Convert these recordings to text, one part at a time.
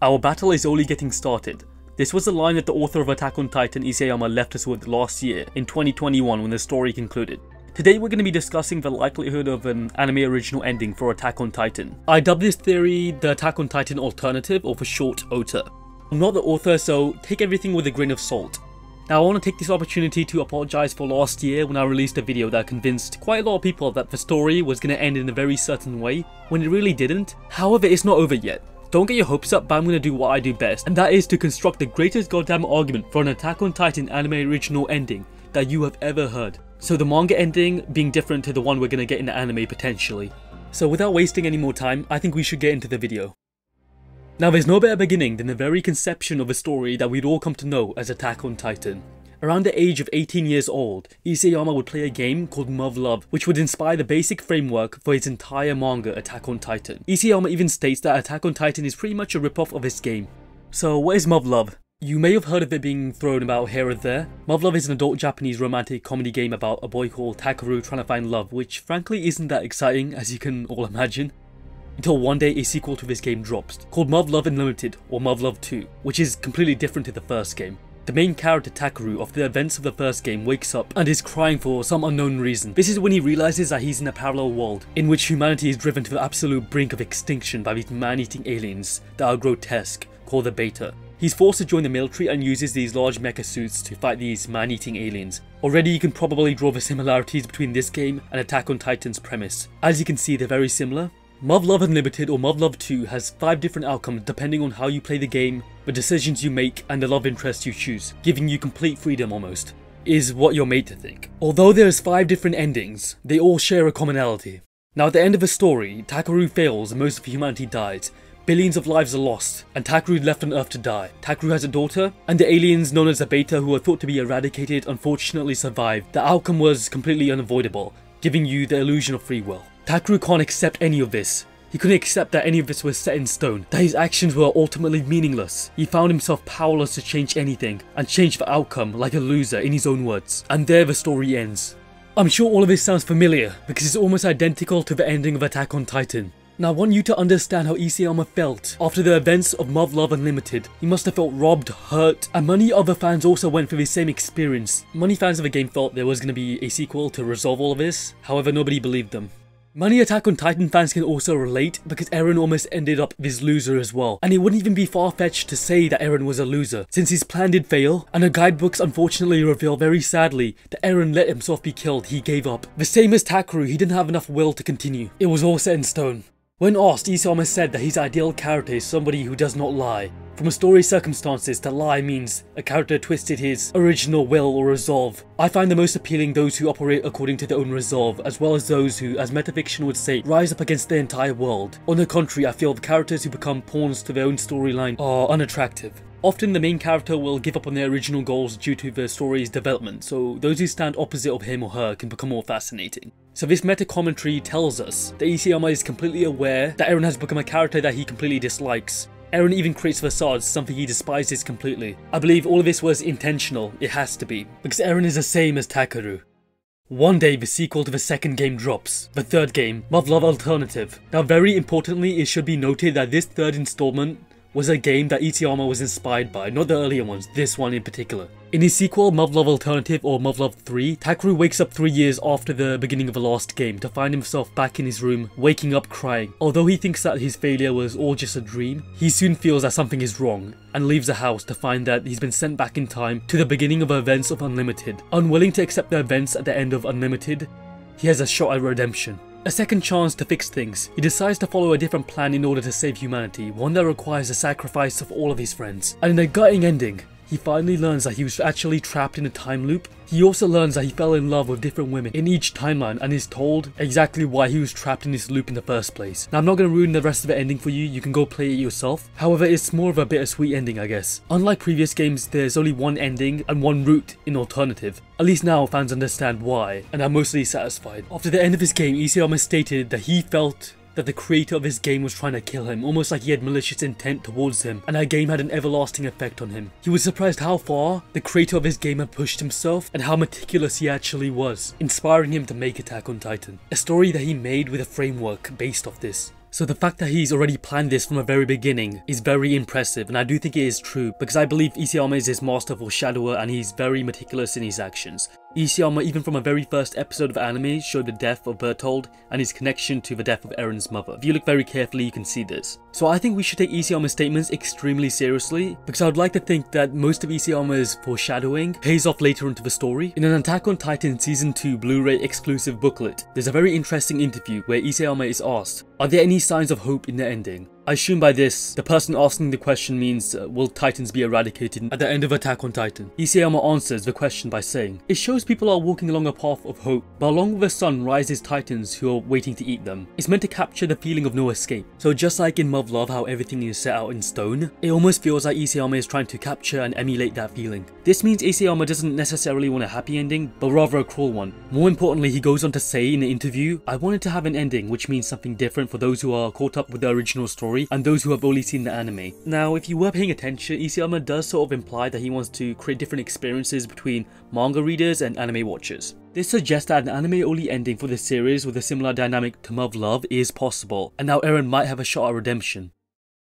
Our battle is only getting started. This was the line that the author of Attack on Titan, Isayama, left us with last year, in 2021 when the story concluded. Today we're going to be discussing the likelihood of an anime original ending for Attack on Titan. I dub this theory the Attack on Titan alternative, or for short, OTA. I'm not the author, so take everything with a grain of salt. Now I want to take this opportunity to apologise for last year when I released a video that convinced quite a lot of people that the story was going to end in a very certain way, when it really didn't. However, it's not over yet. Don't get your hopes up, but I'm going to do what I do best, and that is to construct the greatest goddamn argument for an Attack on Titan anime original ending that you have ever heard. So the manga ending being different to the one we're going to get in the anime potentially. So without wasting any more time, I think we should get into the video. Now there's no better beginning than the very conception of a story that we'd all come to know as Attack on Titan. Around the age of 18 years old, Isayama would play a game called Muv-Luv, which would inspire the basic framework for his entire manga Attack on Titan. Isayama even states that Attack on Titan is pretty much a rip-off of this game. So what is Muv-Luv? You may have heard of it being thrown about here or there. Muv-Luv is an adult Japanese romantic comedy game about a boy called Takeru trying to find love, which frankly isn't that exciting, as you can all imagine. Until one day a sequel to this game drops, called Muv-Luv Unlimited, or Muv-Luv 2, which is completely different to the first game. The main character Takeru, after the events of the first game, wakes up and is crying for some unknown reason. This is when he realises that he's in a parallel world, in which humanity is driven to the absolute brink of extinction by these man-eating aliens that are grotesque, called the Beta. He's forced to join the military and uses these large mecha suits to fight these man-eating aliens. Already you can probably draw the similarities between this game and Attack on Titan's premise. As you can see, they're very similar. Muv-Luv Unlimited or Muv-Luv 2 has 5 different outcomes depending on how you play the game, the decisions you make, and the love interest you choose, giving you complete freedom almost, is what you're made to think. Although there's 5 different endings, they all share a commonality. Now at the end of the story, Takeru fails and most of humanity dies. Billions of lives are lost, and Takeru left on Earth to die. Takeru has a daughter, and the aliens known as the Beta, who are thought to be eradicated, unfortunately survived. The outcome was completely unavoidable, giving you the illusion of free will. Takeru can't accept any of this. He couldn't accept that any of this was set in stone, that his actions were ultimately meaningless. He found himself powerless to change anything, and change the outcome like a loser in his own words. And there the story ends. I'm sure all of this sounds familiar, because it's almost identical to the ending of Attack on Titan. Now I want you to understand how Isayama felt after the events of Muv-Luv Unlimited. He must have felt robbed, hurt, and many other fans also went through the same experience. Many fans of the game thought there was going to be a sequel to resolve all of this, however nobody believed them. Many Attack on Titan fans can also relate because Eren almost ended up this loser as well. And it wouldn't even be far-fetched to say that Eren was a loser, since his plan did fail, and the guidebooks unfortunately reveal very sadly that Eren let himself be killed. He gave up. The same as Takeru, he didn't have enough will to continue. It was all set in stone. When asked, Isayama said that his ideal character is somebody who does not lie. From a story's circumstances, to lie means a character twisted his original will or resolve. I find the most appealing those who operate according to their own resolve, as well as those who, as metafiction would say, rise up against the entire world. On the contrary, I feel the characters who become pawns to their own storyline are unattractive. Often the main character will give up on their original goals due to the story's development, so those who stand opposite of him or her can become more fascinating. So this meta-commentary tells us that Isayama is completely aware that Eren has become a character that he completely dislikes. Eren even creates facades, something he despises completely. I believe all of this was intentional, it has to be, because Eren is the same as Takeru. One day the sequel to the second game drops, the third game, Muv-Luv Alternative. Now very importantly, it should be noted that this third installment was a game that Isayama was inspired by, not the earlier ones, this one in particular. In his sequel, Muv-Luv Alternative or Muv-Luv 3, Takeru wakes up 3 years after the beginning of the last game to find himself back in his room, waking up crying. Although he thinks that his failure was all just a dream, he soon feels that something is wrong, and leaves the house to find that he's been sent back in time to the beginning of the events of Unlimited. Unwilling to accept the events at the end of Unlimited, he has a shot at redemption. A second chance to fix things. He decides to follow a different plan in order to save humanity, one that requires the sacrifice of all of his friends. And in a gutting ending, he finally learns that he was actually trapped in a time loop. He also learns that he fell in love with different women in each timeline and is told exactly why he was trapped in this loop in the first place. Now I'm not going to ruin the rest of the ending for you, you can go play it yourself. However, it's more of a bittersweet ending, I guess. Unlike previous games, there's only one ending and one route in Alternative. At least now fans understand why, and are mostly satisfied. After the end of his game, Isayama stated that he felt that the creator of his game was trying to kill him, almost like he had malicious intent towards him, and that game had an everlasting effect on him. He was surprised how far the creator of his game had pushed himself, and how meticulous he actually was, inspiring him to make Attack on Titan. A story that he made with a framework based off this. So the fact that he's already planned this from the very beginning is very impressive, and I do think it is true because I believe Isayama is his master foreshadower and he's very meticulous in his actions. Isayama, even from a very first episode of anime, showed the death of Berthold and his connection to the death of Eren's mother. If you look very carefully, you can see this. So I think we should take Isayama's statements extremely seriously, because I would like to think that most of Isayama's foreshadowing pays off later into the story. In an Attack on Titan Season 2 Blu-ray exclusive booklet, there's a very interesting interview where Isayama is asked, "Are there any signs of hope in the ending?" I assume by this, the person asking the question means, will Titans be eradicated at the end of Attack on Titan? Isayama answers the question by saying, "It shows people are walking along a path of hope, but along with the sun rises Titans who are waiting to eat them. It's meant to capture the feeling of no escape." So just like in Muv-Luv how everything is set out in stone, it almost feels like Isayama is trying to capture and emulate that feeling. This means Isayama doesn't necessarily want a happy ending, but rather a cruel one. More importantly, he goes on to say in the interview, "I wanted to have an ending which means something different for those who are caught up with the original story and those who have only seen the anime." Now, if you were paying attention, Isayama does sort of imply that he wants to create different experiences between manga readers and anime watchers. This suggests that an anime-only ending for this series with a similar dynamic to Muv-Luv is possible, and now Eren might have a shot at redemption.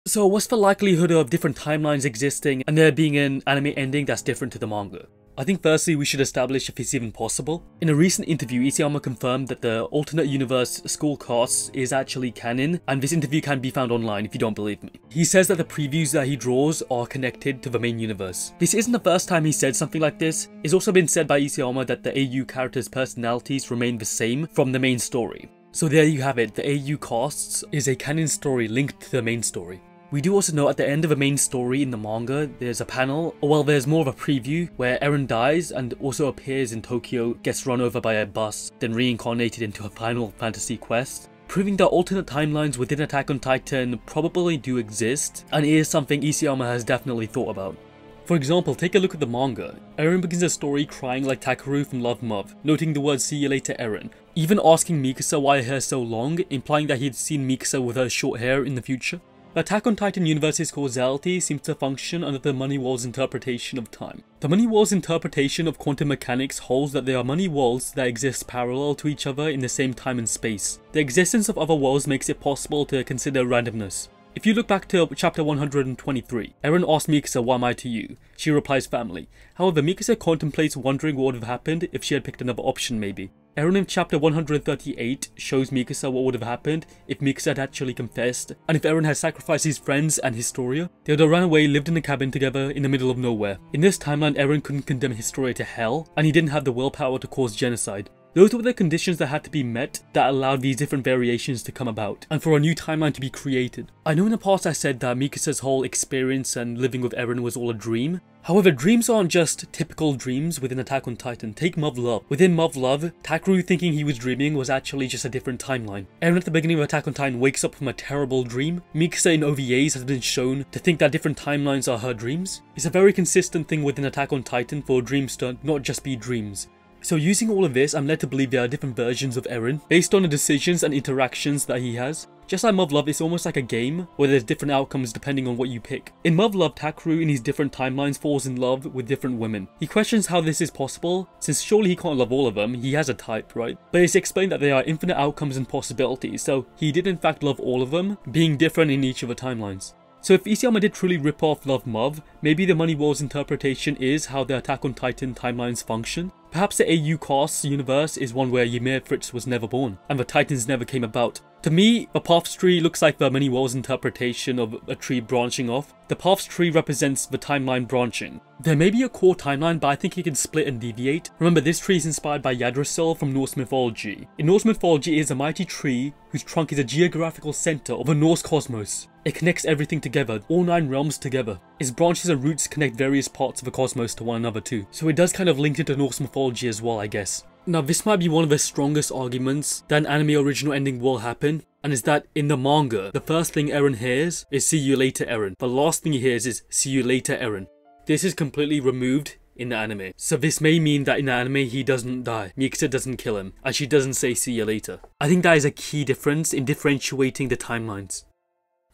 So what's the likelihood of different timelines existing and there being an anime ending that's different to the manga? I think firstly we should establish if it's even possible. In a recent interview, Isayama confirmed that the alternate universe school cast is actually canon, and this interview can be found online if you don't believe me. He says that the previews that he draws are connected to the main universe. This isn't the first time he said something like this. It's also been said by Isayama that the AU characters' personalities remain the same from the main story. So there you have it, the AU casts is a canon story linked to the main story. We do also know at the end of the main story in the manga, there's a panel, or well, there's more of a preview, where Eren dies and also appears in Tokyo, gets run over by a bus, then reincarnated into a Final Fantasy quest, proving that alternate timelines within Attack on Titan probably do exist, and it is something Isayama has definitely thought about. For example, take a look at the manga. Eren begins the story crying like Takeru from Love Muv, noting the words "see you later Eren", even asking Mikasa why her hair is so long, implying that he had seen Mikasa with her short hair in the future. The Attack on Titan universe's causality seems to function under the Money Wall's interpretation of time. The Money Wall's interpretation of quantum mechanics holds that there are money walls that exist parallel to each other in the same time and space. The existence of other walls makes it possible to consider randomness. If you look back to chapter 123, Eren asks Mikasa, "Why am I to you?" She replies, "Family." However, Mikasa contemplates wondering what would have happened if she had picked another option maybe. Eren in chapter 138 shows Mikasa what would have happened if Mikasa had actually confessed, and if Eren had sacrificed his friends and Historia. They would have run away, lived in a cabin together in the middle of nowhere. In this timeline, Eren couldn't condemn Historia to hell, and he didn't have the willpower to cause genocide. Those were the conditions that had to be met that allowed these different variations to come about, and for a new timeline to be created. I know in the past I said that Mikasa's whole experience and living with Eren was all a dream. However, dreams aren't just typical dreams within Attack on Titan. Take Muv-Luv. Within Muv-Luv, Takeru thinking he was dreaming was actually just a different timeline. Eren at the beginning of Attack on Titan wakes up from a terrible dream. Mikasa in OVAs has been shown to think that different timelines are her dreams. It's a very consistent thing within Attack on Titan for dreams to not just be dreams. So using all of this, I'm led to believe there are different versions of Eren, based on the decisions and interactions that he has. Just like Muv-Luv, it's almost like a game, where there's different outcomes depending on what you pick. In Muv-Luv, Takeru in his different timelines falls in love with different women. He questions how this is possible, since surely he can't love all of them, he has a type, right? But it's explained that there are infinite outcomes and possibilities, so he did in fact love all of them, being different in each of the timelines. So if Isayama did truly rip off Love Muv, maybe the Money Wall's interpretation is how the Attack on Titan timelines function. Perhaps the AU cast's universe is one where Ymir Fritz was never born, and the Titans never came about. To me, the Paths tree looks like the Money Wall's interpretation of a tree branching off. The Paths tree represents the timeline branching. There may be a core timeline, but I think it can split and deviate. Remember, this tree is inspired by Yggdrasil from Norse mythology. In Norse mythology, it is a mighty tree whose trunk is a geographical center of a Norse cosmos. It connects everything together, all 9 realms together. Its branches and roots connect various parts of the cosmos to one another too. So it does kind of link into Norse mythology as well, I guess. Now this might be one of the strongest arguments that an anime original ending will happen, and is that in the manga, the first thing Eren hears is "see you later Eren." The last thing he hears is "see you later Eren." This is completely removed in the anime. So this may mean that in the anime he doesn't die, Mikasa doesn't kill him, and she doesn't say "see you later." I think that is a key difference in differentiating the timelines.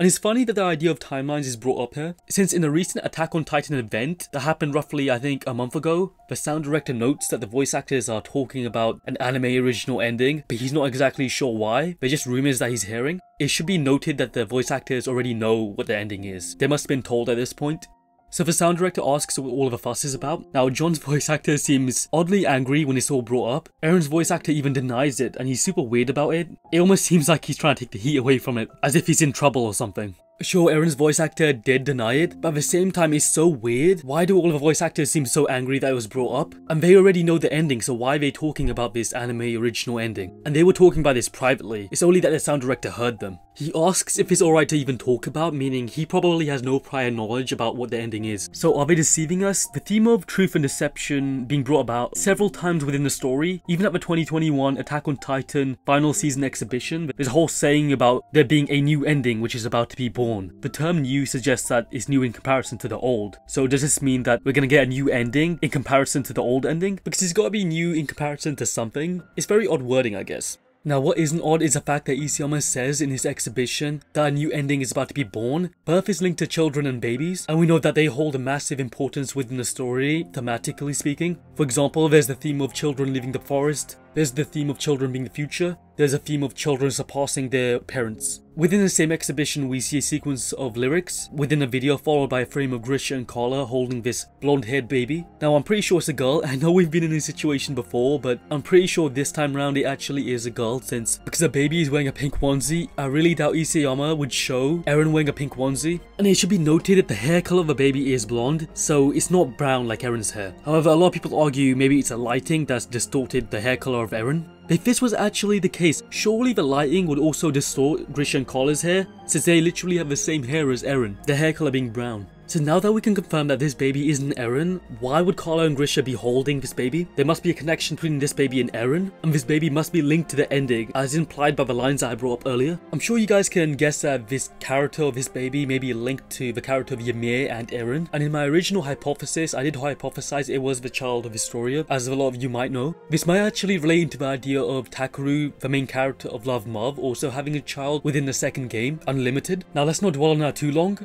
And it's funny that the idea of timelines is brought up here, since in a recent Attack on Titan event that happened roughly I think a month ago, the sound director notes that the voice actors are talking about an anime original ending, but he's not exactly sure why. They're just rumors that he's hearing. It should be noted that the voice actors already know what the ending is. They must have been told at this point. So the sound director asks what all of the fuss is about. Now, John's voice actor seems oddly angry when it's all brought up. Eren's voice actor even denies it, and he's super weird about it. It almost seems like he's trying to take the heat away from it, as if he's in trouble or something. Sure, Eren's voice actor did deny it, but at the same time it's so weird. Why do all of the voice actors seem so angry that it was brought up? And they already know the ending, so why are they talking about this anime original ending? And they were talking about this privately. It's only that the sound director heard them. He asks if it's alright to even talk about, meaning he probably has no prior knowledge about what the ending is. So are they deceiving us? The theme of truth and deception being brought about several times within the story, even at the 2021 Attack on Titan final season exhibition, there's a whole saying about there being a new ending which is about to be born. The term new suggests that it's new in comparison to the old. So does this mean that we're gonna get a new ending in comparison to the old ending? Because it's gotta be new in comparison to something. It's very odd wording, I guess. Now what isn't odd is the fact that Isayama says in his exhibition that a new ending is about to be born. Birth is linked to children and babies, and we know that they hold a massive importance within the story, thematically speaking. For example, there's the theme of children leaving the forest, there's the theme of children being the future, there's a theme of children surpassing their parents. Within the same exhibition, we see a sequence of lyrics within a video followed by a frame of Grisha and Carla holding this blonde-haired baby. Now, I'm pretty sure it's a girl. I know we've been in this situation before, but I'm pretty sure this time around it actually is a girl, since because the baby is wearing a pink onesie, I really doubt Isayama would show Eren wearing a pink onesie. And it should be noted that the hair color of the baby is blonde, so it's not brown like Eren's hair. However, a lot of people argue maybe it's a lighting that's distorted the hair color of Eren. If this was actually the case, surely the lighting would also distort Grisha and Carla's hair, since they literally have the same hair as Eren, the hair color being brown. So now that we can confirm that this baby isn't Eren, why would Carla and Grisha be holding this baby? There must be a connection between this baby and Eren, and this baby must be linked to the ending, as implied by the lines that I brought up earlier. I'm sure you guys can guess that this character of this baby may be linked to the character of Ymir and Eren, and in my original hypothesis, I did hypothesize it was the child of Historia, as a lot of you might know. This might actually relate into the idea of Takeru, the main character of Love Love, also having a child within the second game, Unlimited. Now let's not dwell on that too long.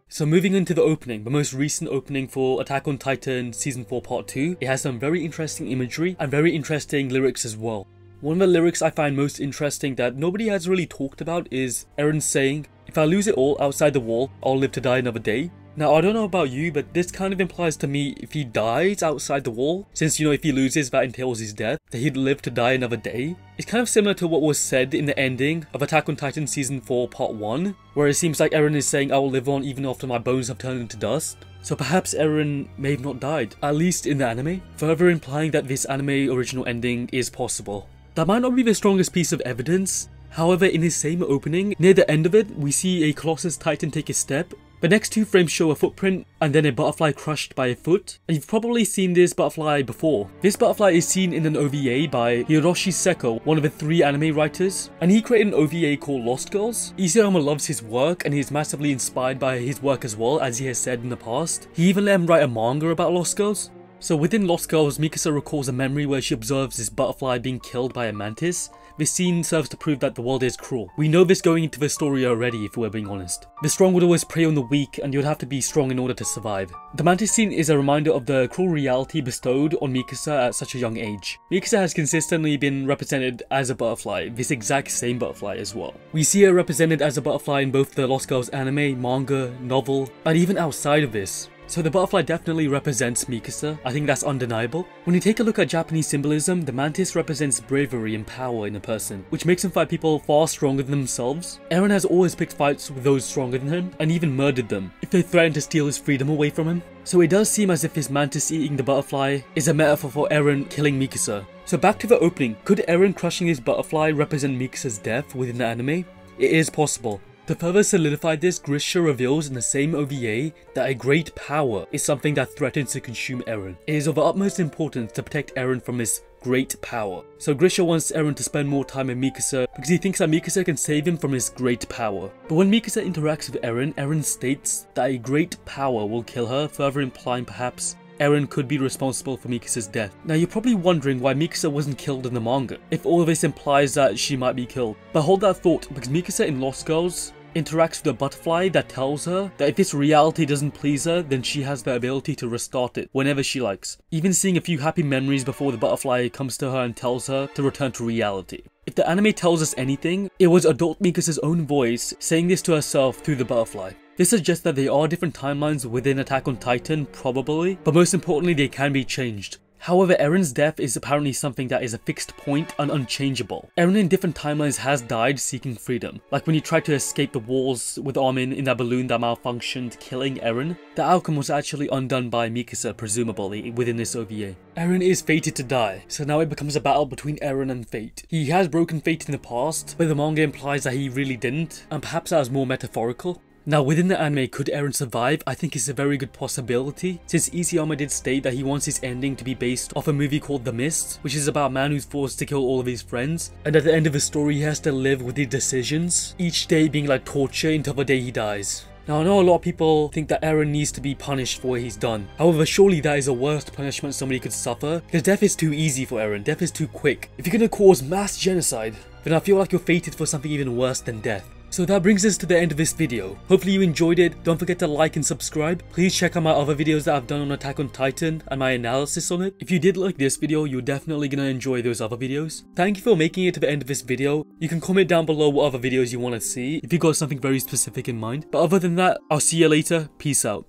So moving into the opening, the most recent opening for Attack on Titan Season 4 Part 2, it has some very interesting imagery and very interesting lyrics as well. One of the lyrics I find most interesting that nobody has really talked about is Eren saying, "If I lose it all outside the wall, I'll live to die another day." Now, I don't know about you, but this kind of implies to me if he dies outside the wall, since, you know, if he loses, that entails his death, that he'd live to die another day. It's kind of similar to what was said in the ending of Attack on Titan Season 4 Part 1, where it seems like Eren is saying, "I will live on even after my bones have turned into dust." So perhaps Eren may have not died, at least in the anime, further implying that this anime original ending is possible. That might not be the strongest piece of evidence. However, in his same opening, near the end of it, we see a Colossus Titan take a step. The next two frames show a footprint and then a butterfly crushed by a foot, and you've probably seen this butterfly before. This butterfly is seen in an OVA by Hiroshi Seko, one of the 3 anime writers, and he created an OVA called Lost Girls. Isayama loves his work and he is massively inspired by his work as well, as he has said in the past. He even let him write a manga about Lost Girls. So within Lost Girls, Mikasa recalls a memory where she observes this butterfly being killed by a mantis. This scene serves to prove that the world is cruel. We know this going into the story already, if we're being honest. The strong would always prey on the weak, and you'd have to be strong in order to survive. The mantis scene is a reminder of the cruel reality bestowed on Mikasa at such a young age. Mikasa has consistently been represented as a butterfly, this exact same butterfly as well. We see her represented as a butterfly in both the Lost Girls anime, manga, novel, and even outside of this. So the butterfly definitely represents Mikasa, I think that's undeniable. When you take a look at Japanese symbolism, the mantis represents bravery and power in a person, which makes him fight people far stronger than themselves. Eren has always picked fights with those stronger than him, and even murdered them, if they threaten to steal his freedom away from him. So it does seem as if his mantis eating the butterfly is a metaphor for Eren killing Mikasa. So back to the opening, could Eren crushing his butterfly represent Mikasa's death within the anime? It is possible. To further solidify this, Grisha reveals in the same OVA that a great power is something that threatens to consume Eren. It is of utmost importance to protect Eren from this great power. So Grisha wants Eren to spend more time with Mikasa because he thinks that Mikasa can save him from his great power. But when Mikasa interacts with Eren, Eren states that a great power will kill her, further implying perhaps Eren could be responsible for Mikasa's death. Now you're probably wondering why Mikasa wasn't killed in the manga, if all of this implies that she might be killed. But hold that thought, because Mikasa in Lost Girls interacts with a butterfly that tells her that if this reality doesn't please her, then she has the ability to restart it whenever she likes, even seeing a few happy memories before the butterfly comes to her and tells her to return to reality. If the anime tells us anything, it was adult Mikasa's own voice saying this to herself through the butterfly. This suggests that there are different timelines within Attack on Titan, probably, but most importantly they can be changed. However, Eren's death is apparently something that is a fixed point and unchangeable. Eren in different timelines has died seeking freedom, like when he tried to escape the walls with Armin in that balloon that malfunctioned, killing Eren. The outcome was actually undone by Mikasa, presumably, within this OVA. Eren is fated to die, so now it becomes a battle between Eren and fate. He has broken fate in the past, but the manga implies that he really didn't, and perhaps that was more metaphorical. Now within the anime, could Eren survive? I think it's a very good possibility, since Isayama did state that he wants his ending to be based off a movie called The Mist, which is about a man who's forced to kill all of his friends, and at the end of the story he has to live with his decisions, each day being like torture until the day he dies. Now I know a lot of people think that Eren needs to be punished for what he's done. However, surely that is the worst punishment somebody could suffer, because death is too easy for Eren, death is too quick. If you're gonna cause mass genocide, then I feel like you're fated for something even worse than death. So that brings us to the end of this video. Hopefully you enjoyed it. Don't forget to like and subscribe. Please check out my other videos that I've done on Attack on Titan and my analysis on it. If you did like this video, you're definitely gonna enjoy those other videos. Thank you for making it to the end of this video. You can comment down below what other videos you want to see if you got something very specific in mind. But other than that, I'll see you later. Peace out.